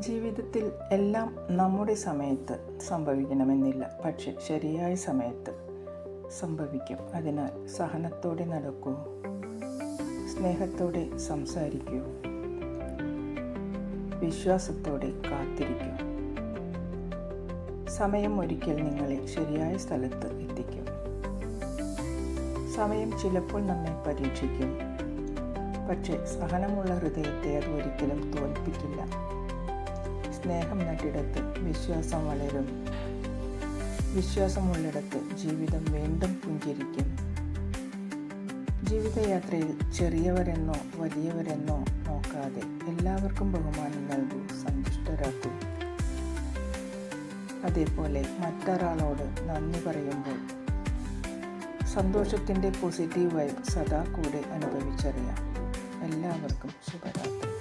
ജീവിതത്തിൽ എല്ലാം നമ്മുടെ സമയത്ത് സംഭവിക്കണമെന്നില്ല, പക്ഷെ ശരിയായ സമയത്ത് സംഭവിക്കും. അതിനാൽ സഹനത്തോടെ നടക്കൂ, സ്നേഹത്തോടെ സംസാരിക്കൂ, വിശ്വാസത്തോടെ കാത്തിരിക്കൂ. സമയം ഒരിക്കൽ നിങ്ങളെ ശരിയായ സ്ഥലത്ത് എത്തിക്കും. സമയം ചിലപ്പോൾ നമ്മെ പരീക്ഷിക്കും, പക്ഷേ സഹനമുള്ള ഹൃദയത്തെ അത് ഒരിക്കലും തോൽപ്പിക്കില്ല. സ്നേഹം നട്ടിടത്ത് വിശ്വാസം വളരും. വിശ്വാസമുള്ളിടത്ത് ജീവിതം വീണ്ടും പുഞ്ചിരിക്കും. ജീവിതയാത്രയിൽ ചെറിയവരെന്നോ വലിയവരെന്നോ നോക്കാതെ എല്ലാവർക്കും ബഹുമാനം നൽകൂ, സന്തുഷ്ടരാക്കൂ. അതേപോലെ മറ്റൊരാളോട് നന്ദി പറയുമ്പോൾ സന്തോഷത്തിൻ്റെ പോസിറ്റീവ് വൈബ് സദാ കൂടെ അനുഭവിച്ചറിയാം. എല്ലാവർക്കും ശുഭരാത്രി.